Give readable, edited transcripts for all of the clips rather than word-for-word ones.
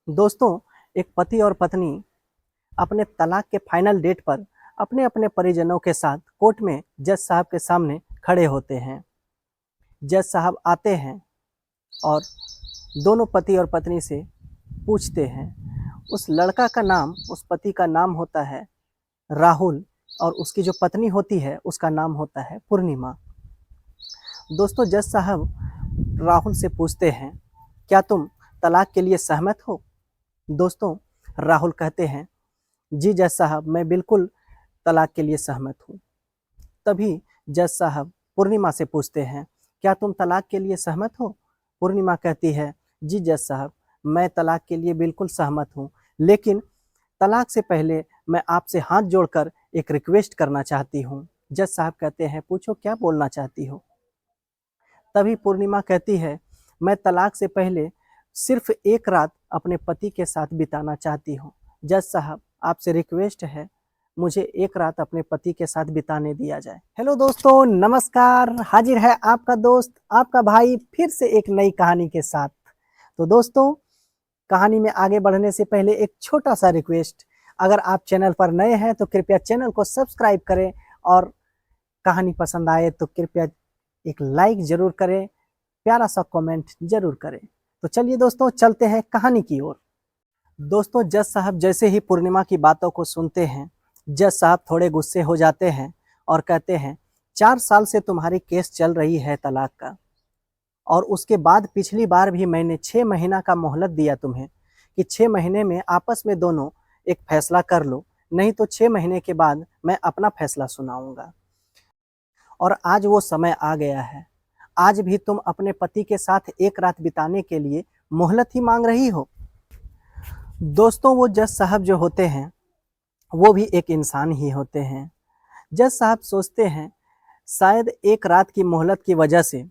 दोस्तों, एक पति और पत्नी अपने तलाक के फाइनल डेट पर अपने अपने परिजनों के साथ कोर्ट में जज साहब के सामने खड़े होते हैं। जज साहब आते हैं और दोनों पति और पत्नी से पूछते हैं। उस लड़का का नाम, उस पति का नाम होता है राहुल, और उसकी जो पत्नी होती है उसका नाम होता है पूर्णिमा। दोस्तों, जज साहब राहुल से पूछते हैं, क्या तुम तलाक के लिए सहमत हो? दोस्तों, राहुल कहते हैं, जी जज साहब, मैं बिल्कुल तलाक के लिए सहमत हूँ। तभी जज साहब पूर्णिमा से पूछते हैं, क्या तुम तलाक के लिए सहमत हो? पूर्णिमा कहती है, जी जज साहब, मैं तलाक के लिए बिल्कुल सहमत हूँ, लेकिन तलाक से पहले मैं आपसे हाथ जोड़कर एक रिक्वेस्ट करना चाहती हूँ। जज साहब कहते हैं, पूछो क्या बोलना चाहती हो? तभी पूर्णिमा कहती है, मैं तलाक से पहले सिर्फ एक रात अपने पति के साथ बिताना चाहती हूँ। जज साहब, आपसे रिक्वेस्ट है, मुझे एक रात अपने पति के साथ बिताने दिया जाए। हेलो दोस्तों, नमस्कार। हाजिर है आपका दोस्त, आपका भाई, फिर से एक नई कहानी के साथ। तो दोस्तों, कहानी में आगे बढ़ने से पहले एक छोटा सा रिक्वेस्ट, अगर आप चैनल पर नए हैं तो कृपया चैनल को सब्सक्राइब करें, और कहानी पसंद आए तो कृपया एक लाइक जरूर करें, प्यारा सा कमेंट जरूर करें। तो चलिए दोस्तों, चलते हैं कहानी की ओर। दोस्तों, जज साहब जैसे ही पूर्णिमा की बातों को सुनते हैं, जज साहब थोड़े गुस्से हो जाते हैं और कहते हैं, 4 साल से तुम्हारी केस चल रही है तलाक का, और उसके बाद पिछली बार भी मैंने 6 महीना का मोहलत दिया तुम्हें कि 6 महीने में आपस में दोनों एक फैसला कर लो, नहीं तो 6 महीने के बाद मैं अपना फैसला सुनाऊंगा। और आज वो समय आ गया है। आज भी तुम अपने पति के साथ एक रात बिताने के लिए मोहलत ही मांग रही हो। दोस्तों, वो जज साहब जो होते हैं वो भी एक इंसान ही होते हैं। जज साहब सोचते हैं, शायद एक रात की मोहलत की वजह से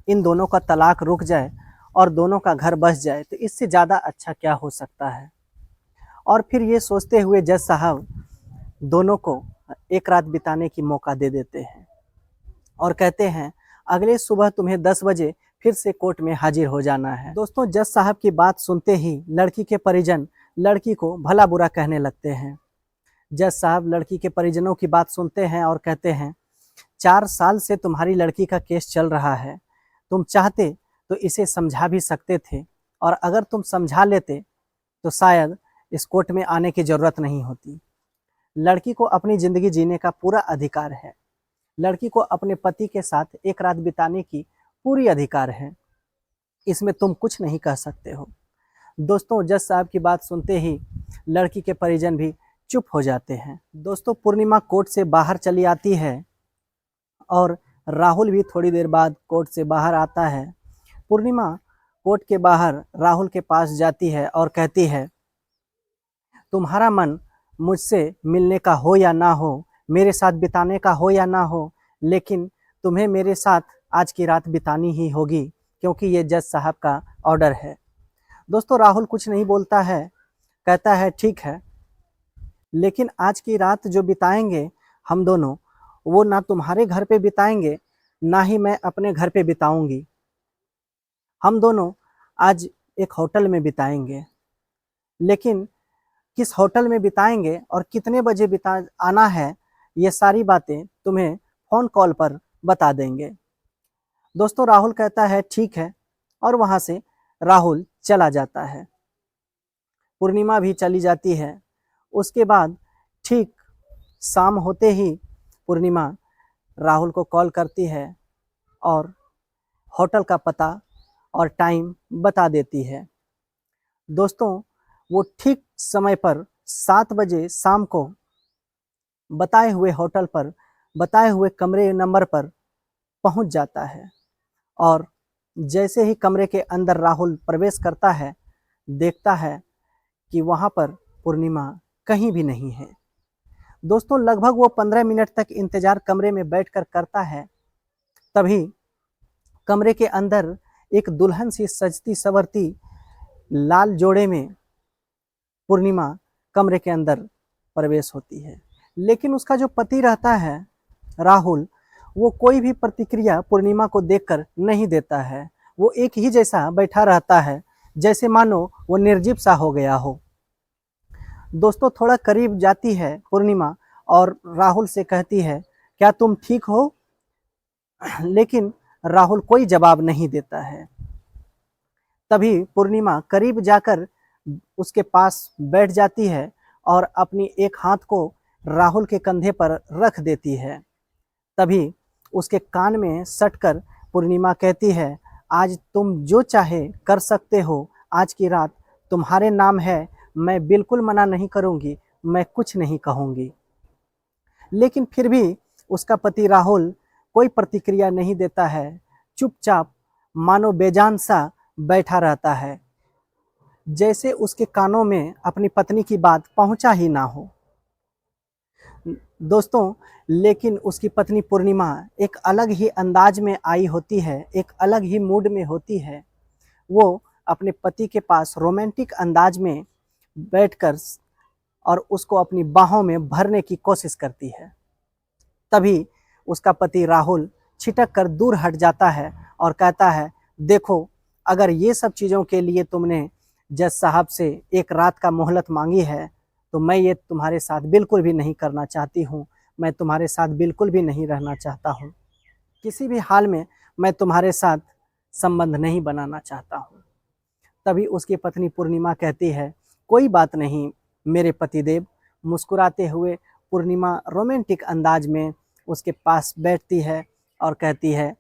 इन दोनों का तलाक रुक जाए और दोनों का घर बस जाए, तो इससे ज़्यादा अच्छा क्या हो सकता है। और फिर ये सोचते हुए जज साहब दोनों को एक रात बिताने की मौका दे देते हैं और कहते हैं, अगले सुबह तुम्हें 10 बजे फिर से कोर्ट में हाजिर हो जाना है। दोस्तों, जज साहब की बात सुनते ही लड़की के परिजन लड़की को भला बुरा कहने लगते हैं। जज साहब लड़की के परिजनों की बात सुनते हैं और कहते हैं, 4 साल से तुम्हारी लड़की का केस चल रहा है, तुम चाहते तो इसे समझा भी सकते थे, और अगर तुम समझा लेते तो शायद इस कोर्ट में आने की ज़रूरत नहीं होती। लड़की को अपनी ज़िंदगी जीने का पूरा अधिकार है। लड़की को अपने पति के साथ एक रात बिताने की पूरी अधिकार है। इसमें तुम कुछ नहीं कह सकते हो। दोस्तों, जज साहब की बात सुनते ही लड़की के परिजन भी चुप हो जाते हैं। दोस्तों, पूर्णिमा कोर्ट से बाहर चली आती है और राहुल भी थोड़ी देर बाद कोर्ट से बाहर आता है। पूर्णिमा कोर्ट के बाहर राहुल के पास जाती है और कहती है, तुम्हारा मन मुझसे मिलने का हो या ना हो, मेरे साथ बिताने का हो या ना हो, लेकिन तुम्हें मेरे साथ आज की रात बितानी ही होगी, क्योंकि ये जज साहब का ऑर्डर है। दोस्तों, राहुल कुछ नहीं बोलता है, कहता है, ठीक है, लेकिन आज की रात जो बिताएंगे हम दोनों, वो ना तुम्हारे घर पे बिताएंगे, ना ही मैं अपने घर पे बिताऊंगी। हम दोनों आज एक होटल में बिताएंगे, लेकिन किस होटल में बिताएंगे और कितने बजे बिता आना है, ये सारी बातें तुम्हें फ़ोन कॉल पर बता देंगे। दोस्तों, राहुल कहता है, ठीक है, और वहाँ से राहुल चला जाता है। पूर्णिमा भी चली जाती है। उसके बाद ठीक शाम होते ही पूर्णिमा राहुल को कॉल करती है और होटल का पता और टाइम बता देती है। दोस्तों, वो ठीक समय पर 7 बजे शाम को बताए हुए होटल पर, बताए हुए कमरे नंबर पर पहुंच जाता है, और जैसे ही कमरे के अंदर राहुल प्रवेश करता है, देखता है कि वहाँ पर पूर्णिमा कहीं भी नहीं है। दोस्तों, लगभग वो 15 मिनट तक इंतज़ार कमरे में बैठकर करता है। तभी कमरे के अंदर एक दुल्हन सी सजती संवरती लाल जोड़े में पूर्णिमा कमरे के अंदर प्रवेश होती है। लेकिन उसका जो पति रहता है राहुल, वो कोई भी प्रतिक्रिया पूर्णिमा को देखकर नहीं देता है। वो एक ही जैसा बैठा रहता है, जैसे मानो वो निर्जीव सा हो गया हो। दोस्तों थोड़ा करीब जाती है पूर्णिमा और राहुल से कहती है, क्या तुम ठीक हो? लेकिन राहुल कोई जवाब नहीं देता है। तभी पूर्णिमा करीब जाकर उसके पास बैठ जाती है और अपनी एक हाथ को राहुल के कंधे पर रख देती है। तभी उसके कान में सटकर पूर्णिमा कहती है, आज तुम जो चाहे कर सकते हो, आज की रात तुम्हारे नाम है, मैं बिल्कुल मना नहीं करूंगी, मैं कुछ नहीं कहूंगी। लेकिन फिर भी उसका पति राहुल कोई प्रतिक्रिया नहीं देता है, चुपचाप मानो बेजान सा बैठा रहता है, जैसे उसके कानों में अपनी पत्नी की बात पहुंचा ही ना हो। दोस्तों लेकिन उसकी पत्नी पूर्णिमा एक अलग ही अंदाज में आई होती है, एक अलग ही मूड में होती है। वो अपने पति के पास रोमांटिक अंदाज में बैठकर और उसको अपनी बाहों में भरने की कोशिश करती है। तभी उसका पति राहुल छिटक कर दूर हट जाता है और कहता है, देखो अगर ये सब चीज़ों के लिए तुमने जज साहब से एक रात का मोहलत मांगी है, तो मैं ये तुम्हारे साथ बिल्कुल भी नहीं करना चाहती हूँ, मैं तुम्हारे साथ बिल्कुल भी नहीं रहना चाहता हूँ, किसी भी हाल में मैं तुम्हारे साथ संबंध नहीं बनाना चाहता हूँ। तभी उसकी पत्नी पूर्णिमा कहती है, कोई बात नहीं मेरे पतिदेव। मुस्कुराते हुए पूर्णिमा रोमांटिक अंदाज में उसके पास बैठती है और कहती है,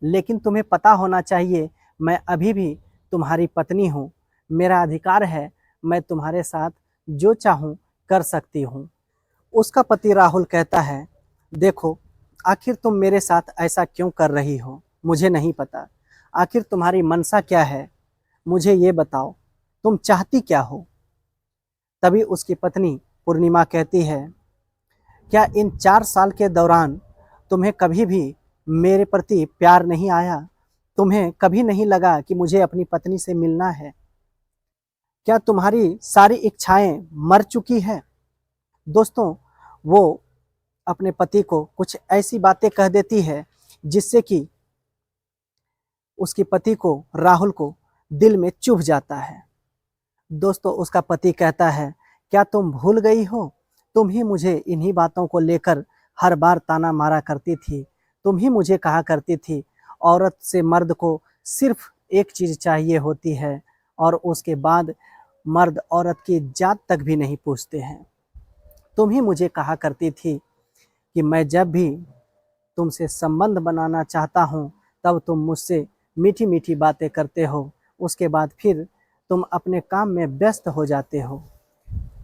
लेकिन तुम्हें पता होना चाहिए मैं अभी भी तुम्हारी पत्नी हूँ, मेरा अधिकार है, मैं तुम्हारे साथ जो चाहूँ कर सकती हूँ। उसका पति राहुल कहता है, देखो आखिर तुम मेरे साथ ऐसा क्यों कर रही हो, मुझे नहीं पता। आखिर तुम्हारी मनसा क्या है, मुझे ये बताओ, तुम चाहती क्या हो? तभी उसकी पत्नी पूर्णिमा कहती है, क्या इन 4 साल के दौरान तुम्हें कभी भी मेरे प्रति प्यार नहीं आया? तुम्हें कभी नहीं लगा कि मुझे अपनी पत्नी से मिलना है? क्या तुम्हारी सारी इच्छाएं मर चुकी है? दोस्तों वो अपने पति को कुछ ऐसी बातें कह देती है जिससे कि उसके पति को राहुल को दिल में चुभ जाता है। दोस्तों उसका पति कहता है, क्या तुम भूल गई हो, तुम ही मुझे इन्हीं बातों को लेकर हर बार ताना मारा करती थी, तुम ही मुझे कहा करती थी औरत से मर्द को सिर्फ एक चीज़ चाहिए होती है और उसके बाद मर्द औरत की जात तक भी नहीं पूछते हैं। तुम ही मुझे कहा करती थी कि मैं जब भी तुमसे संबंध बनाना चाहता हूँ तब तुम मुझसे मीठी मीठी बातें करते हो, उसके बाद फिर तुम अपने काम में व्यस्त हो जाते हो।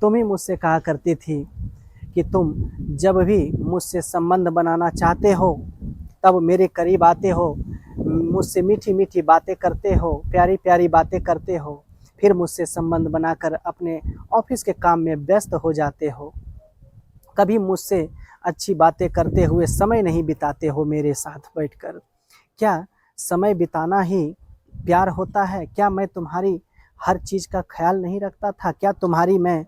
तुम ही मुझसे कहा करती थी कि तुम जब भी मुझसे संबंध बनाना चाहते हो तब मेरे करीब आते हो, मुझसे मीठी मीठी बातें करते हो, प्यारी प्यारी बातें करते हो, फिर मुझसे संबंध बनाकर अपने ऑफिस के काम में व्यस्त हो जाते हो। कभी मुझसे अच्छी बातें करते हुए समय नहीं बिताते हो मेरे साथ बैठकर। क्या समय बिताना ही प्यार होता है? क्या मैं तुम्हारी हर चीज़ का ख्याल नहीं रखता था? क्या तुम्हारी मैं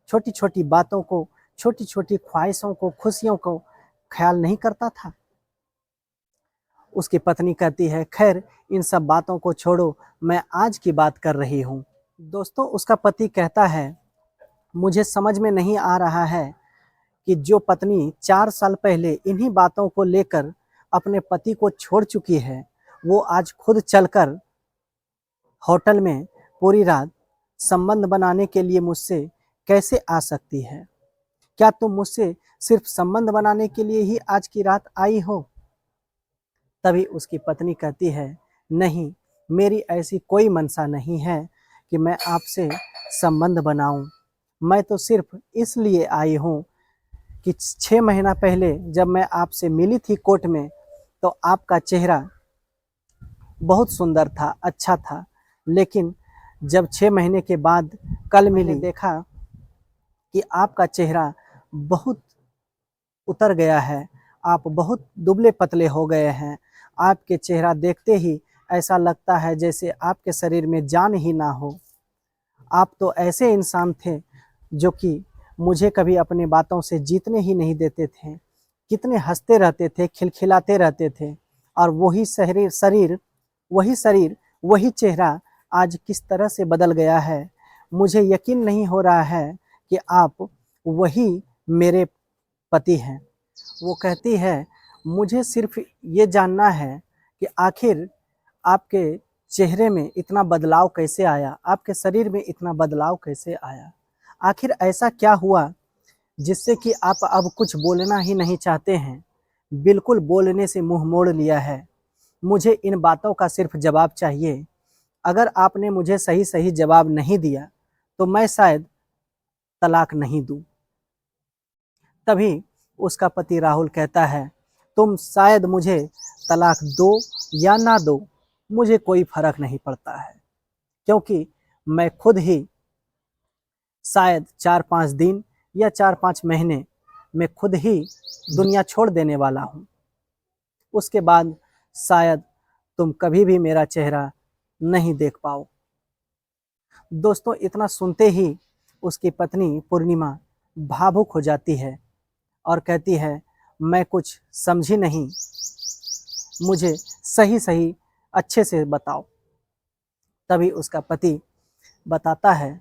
छोटी छोटी बातों को, छोटी छोटी ख्वाहिशों को, खुशियों को ख्याल नहीं करता था? उसकी पत्नी कहती है, खैर इन सब बातों को छोड़ो, मैं आज की बात कर रही हूँ। दोस्तों उसका पति कहता है, मुझे समझ में नहीं आ रहा है कि जो पत्नी 4 साल पहले इन्हीं बातों को लेकर अपने पति को छोड़ चुकी है, वो आज खुद चलकर होटल में पूरी रात संबंध बनाने के लिए मुझसे कैसे आ सकती है? क्या तुम मुझसे सिर्फ संबंध बनाने के लिए ही आज की रात आई हो? तभी उसकी पत्नी कहती है, नहीं, मेरी ऐसी कोई मनसा नहीं है कि मैं आपसे संबंध बनाऊं। मैं तो सिर्फ इसलिए आई हूँ कि 6 महीना पहले जब मैं आपसे मिली थी कोर्ट में, तो आपका चेहरा बहुत सुंदर था, अच्छा था। लेकिन जब 6 महीने के बाद कल मैंने देखा कि आपका चेहरा बहुत उतर गया है, आप बहुत दुबले पतले हो गए हैं। आपके चेहरा देखते ही ऐसा लगता है जैसे आपके शरीर में जान ही ना हो। आप तो ऐसे इंसान थे जो कि मुझे कभी अपनी बातों से जीतने ही नहीं देते थे। कितने हंसते रहते थे, खिलखिलाते रहते थे और वही शरीर, वही चेहरा आज किस तरह से बदल गया है। मुझे यकीन नहीं हो रहा है कि आप वही मेरे पति हैं। वो कहती है, मुझे सिर्फ ये जानना है कि आखिर आपके चेहरे में इतना बदलाव कैसे आया, आपके शरीर में इतना बदलाव कैसे आया? आखिर ऐसा क्या हुआ जिससे कि आप अब कुछ बोलना ही नहीं चाहते हैं? बिल्कुल बोलने से मुँह मोड़ लिया है। मुझे इन बातों का सिर्फ जवाब चाहिए। अगर आपने मुझे सही-सही जवाब नहीं दिया, तो मैं शायद तलाक नहीं दूँ। तभी उसका पति राहुल कहता है, तुम शायद मुझे तलाक दो या ना दो, मुझे कोई फ़र्क नहीं पड़ता है, क्योंकि मैं खुद ही शायद 4-5 दिन या 4-5 महीने में खुद ही दुनिया छोड़ देने वाला हूँ। उसके बाद शायद तुम कभी भी मेरा चेहरा नहीं देख पाओ। दोस्तों, इतना सुनते ही उसकी पत्नी पूर्णिमा भावुक हो जाती है और कहती है, मैं कुछ समझी नहीं, मुझे सही-सही अच्छे से बताओ। तभी उसका पति बताता है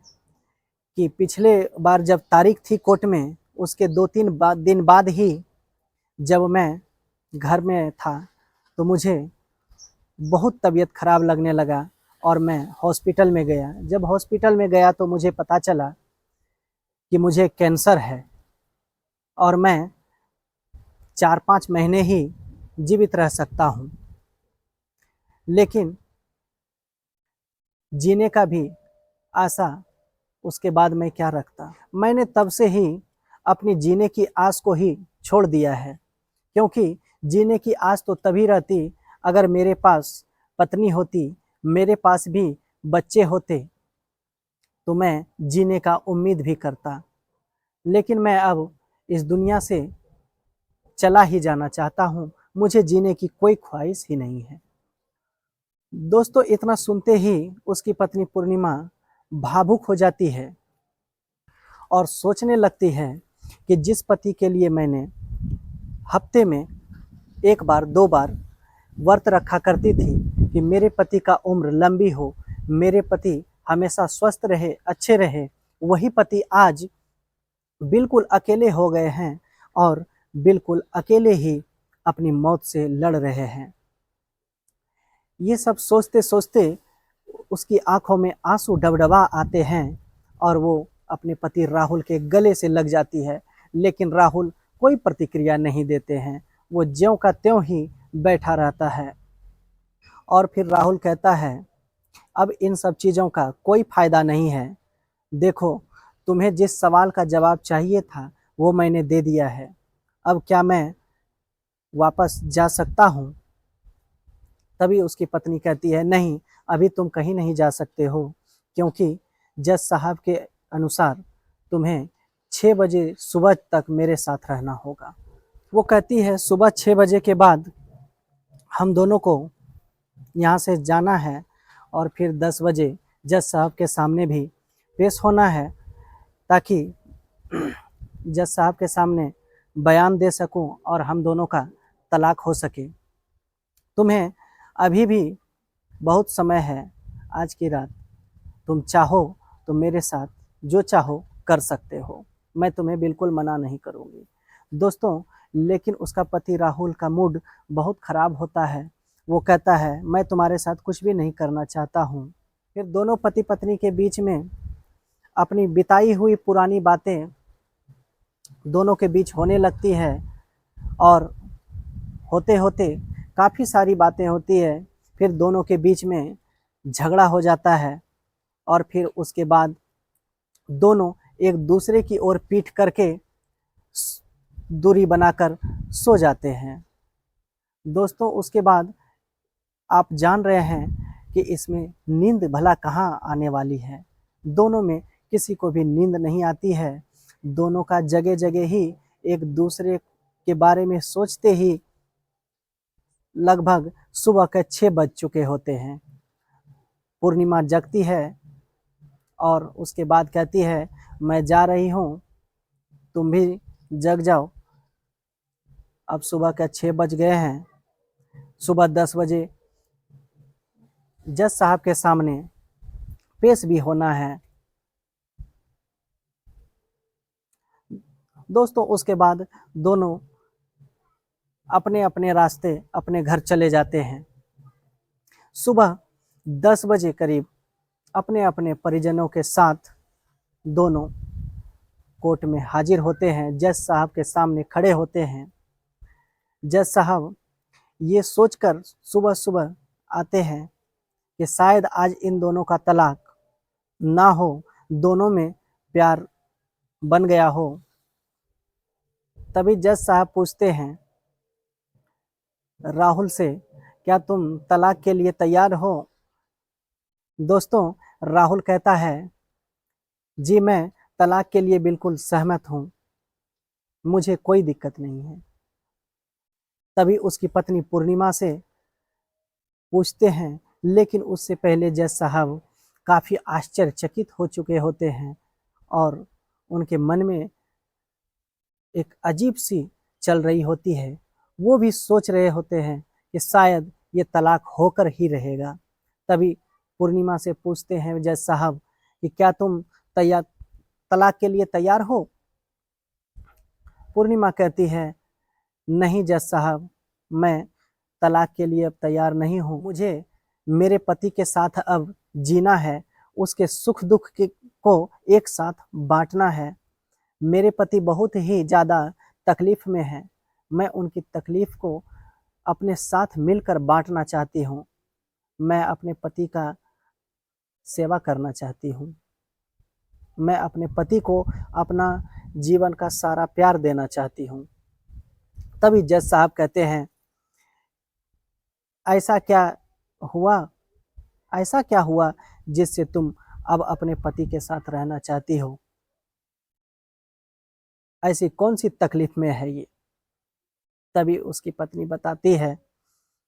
कि पिछले बार जब तारीख थी कोर्ट में, उसके 2-3 दिन बाद ही जब मैं घर में था, तो मुझे बहुत तबीयत ख़राब लगने लगा और मैं हॉस्पिटल में गया। जब हॉस्पिटल में गया तो मुझे पता चला कि मुझे कैंसर है और मैं 4-5 महीने ही जीवित रह सकता हूँ। लेकिन जीने का भी आशा उसके बाद मैं क्या रखता। मैंने तब से ही अपनी जीने की आस को ही छोड़ दिया है, क्योंकि जीने की आस तो तभी रहती अगर मेरे पास पत्नी होती, मेरे पास भी बच्चे होते, तो मैं जीने का उम्मीद भी करता। लेकिन मैं अब इस दुनिया से चला ही जाना चाहता हूँ, मुझे जीने की कोई ख्वाहिश ही नहीं है। दोस्तों, इतना सुनते ही उसकी पत्नी पूर्णिमा भावुक हो जाती है और सोचने लगती है कि जिस पति के लिए मैंने हफ्ते में 1 बार 2 बार व्रत रखा करती थी कि मेरे पति का उम्र लंबी हो, मेरे पति हमेशा स्वस्थ रहे, अच्छे रहे, वही पति आज बिल्कुल अकेले हो गए हैं और बिल्कुल अकेले ही अपनी मौत से लड़ रहे हैं। ये सब सोचते-सोचते उसकी आँखों में आँसू डबडबा आते हैं और वो अपने पति राहुल के गले से लग जाती है, लेकिन राहुल कोई प्रतिक्रिया नहीं देते हैं। वो ज्यों का त्यों ही बैठा रहता है और फिर राहुल कहता है, अब इन सब चीज़ों का कोई फ़ायदा नहीं है। देखो, तुम्हें जिस सवाल का जवाब चाहिए था, वो मैंने दे दिया है। अब क्या मैं वापस जा सकता हूँ? तभी उसकी पत्नी कहती है, नहीं, अभी तुम कहीं नहीं जा सकते हो, क्योंकि जज साहब के अनुसार तुम्हें 6 बजे सुबह तक मेरे साथ रहना होगा। वो कहती है, सुबह 6 बजे के बाद हम दोनों को यहाँ से जाना है और फिर 10 बजे जज साहब के सामने भी पेश होना है, ताकि जज साहब के सामने बयान दे सकूं और हम दोनों का तलाक हो सके। तुम्हें अभी भी बहुत समय है, आज की रात तुम चाहो तो मेरे साथ जो चाहो कर सकते हो, मैं तुम्हें बिल्कुल मना नहीं करूँगी। दोस्तों, लेकिन उसका पति राहुल का मूड बहुत ख़राब होता है। वो कहता है, मैं तुम्हारे साथ कुछ भी नहीं करना चाहता हूँ। फिर दोनों पति पत्नी के बीच में अपनी बिताई हुई पुरानी बातें दोनों के बीच होने लगती है और होते-होते काफ़ी सारी बातें होती है। फिर दोनों के बीच में झगड़ा हो जाता है और फिर उसके बाद दोनों एक दूसरे की ओर पीठ करके दूरी बनाकर सो जाते हैं। दोस्तों, उसके बाद आप जान रहे हैं कि इसमें नींद भला कहाँ आने वाली है। दोनों में किसी को भी नींद नहीं आती है। दोनों का जगह-जगह ही एक दूसरे के बारे में सोचते ही लगभग सुबह के 6 बज चुके होते हैं। पूर्णिमा जगती है और उसके बाद कहती है, मैं जा रही हूँ, तुम भी जग जाओ। अब सुबह के 6 बज गए हैं। सुबह 10 बजे जज साहब के सामने पेश भी होना है। दोस्तों उसके बाद दोनों अपने अपने रास्ते अपने घर चले जाते हैं। सुबह 10 बजे करीब अपने अपने परिजनों के साथ दोनों कोर्ट में हाजिर होते हैं, जज साहब के सामने खड़े होते हैं। जज साहब ये सोचकर सुबह सुबह आते हैं कि शायद आज इन दोनों का तलाक ना हो, दोनों में प्यार बन गया हो। तभी जज साहब पूछते हैं राहुल से, क्या तुम तलाक के लिए तैयार हो? दोस्तों राहुल कहता है, जी मैं तलाक के लिए बिल्कुल सहमत हूँ, मुझे कोई दिक्कत नहीं है। तभी उसकी पत्नी पूर्णिमा से पूछते हैं, लेकिन उससे पहले जज साहब काफ़ी आश्चर्यचकित हो चुके होते हैं और उनके मन में एक अजीब सी चल रही होती है। वो भी सोच रहे होते हैं कि शायद ये तलाक होकर ही रहेगा। तभी पूर्णिमा से पूछते हैं जज साहब कि क्या तुम तलाक के लिए तैयार हो? पूर्णिमा कहती है, नहीं जज साहब, मैं तलाक के लिए अब तैयार नहीं हूँ। मुझे मेरे पति के साथ अब जीना है, उसके सुख दुख को एक साथ बांटना है। मेरे पति बहुत ही ज़्यादा तकलीफ़ में हैं, मैं उनकी तकलीफ़ को अपने साथ मिलकर बांटना चाहती हूँ। मैं अपने पति का सेवा करना चाहती हूँ। मैं अपने पति को अपना जीवन का सारा प्यार देना चाहती हूँ। तभी जज साहब कहते हैं, ऐसा क्या हुआ ऐसा क्या हुआ जिससे तुम अब अपने पति के साथ रहना चाहती हो? ऐसी कौन सी तकलीफ में है ये? तभी उसकी पत्नी बताती है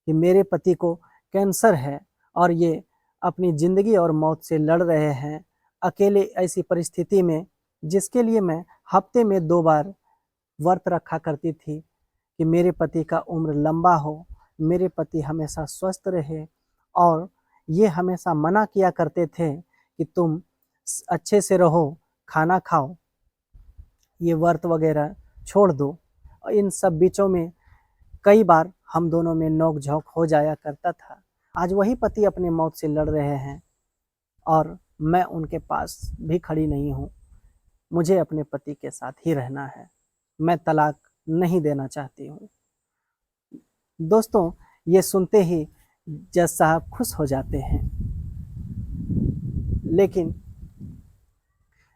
कि मेरे पति को कैंसर है और ये अपनी ज़िंदगी और मौत से लड़ रहे हैं अकेले, ऐसी परिस्थिति में जिसके लिए मैं हफ्ते में 2 बार व्रत रखा करती थी कि मेरे पति का उम्र लंबा हो, मेरे पति हमेशा स्वस्थ रहे। और ये हमेशा मना किया करते थे कि तुम अच्छे से रहो, खाना खाओ, ये व्रत वगैरह छोड़ दो। और इन सब बीचों में कई बार हम दोनों में नोक झोंक हो जाया करता था। आज वही पति अपनी मौत से लड़ रहे हैं और मैं उनके पास भी खड़ी नहीं हूँ। मुझे अपने पति के साथ ही रहना है, मैं तलाक नहीं देना चाहती हूँ। दोस्तों ये सुनते ही जज साहब खुश हो जाते हैं, लेकिन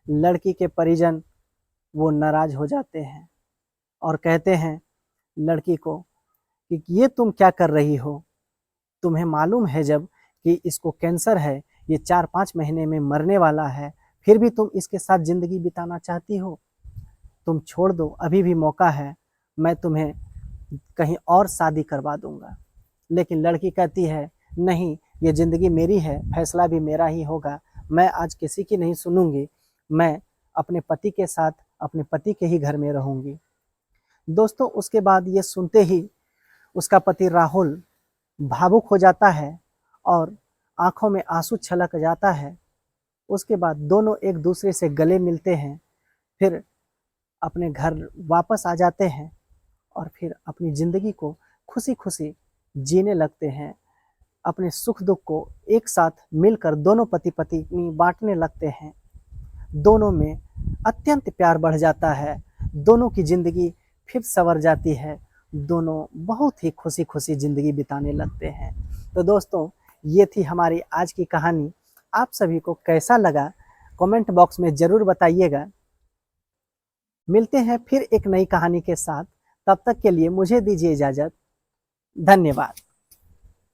लड़की के परिजन वो नाराज़ हो जाते हैं और कहते हैं लड़की को कि ये तुम क्या कर रही हो? तुम्हें मालूम है जब कि इसको कैंसर है, ये 4-5 महीने में मरने वाला है, फिर भी तुम इसके साथ ज़िंदगी बिताना चाहती हो? तुम छोड़ दो, अभी भी मौका है, मैं तुम्हें कहीं और शादी करवा दूंगा। लेकिन लड़की कहती है, नहीं, ये ज़िंदगी मेरी है, फैसला भी मेरा ही होगा, मैं आज किसी की नहीं सुनूंगी, मैं अपने पति के साथ अपने पति के ही घर में रहूंगी। दोस्तों उसके बाद ये सुनते ही उसका पति राहुल भावुक हो जाता है और आंखों में आंसू छलक जाता है। उसके बाद दोनों एक दूसरे से गले मिलते हैं, फिर अपने घर वापस आ जाते हैं और फिर अपनी ज़िंदगी को खुशी खुशी जीने लगते हैं। अपने सुख दुख को एक साथ मिलकर दोनों पति पत्नी बांटने लगते हैं। दोनों में अत्यंत प्यार बढ़ जाता है, दोनों की ज़िंदगी फिर संवर जाती है, दोनों बहुत ही खुशी खुशी ज़िंदगी बिताने लगते हैं। तो दोस्तों ये थी हमारी आज की कहानी। आप सभी को कैसा लगा कमेंट बॉक्स में ज़रूर बताइएगा। मिलते हैं फिर एक नई कहानी के साथ, तब तक के लिए मुझे दीजिए इजाज़त। धन्यवाद।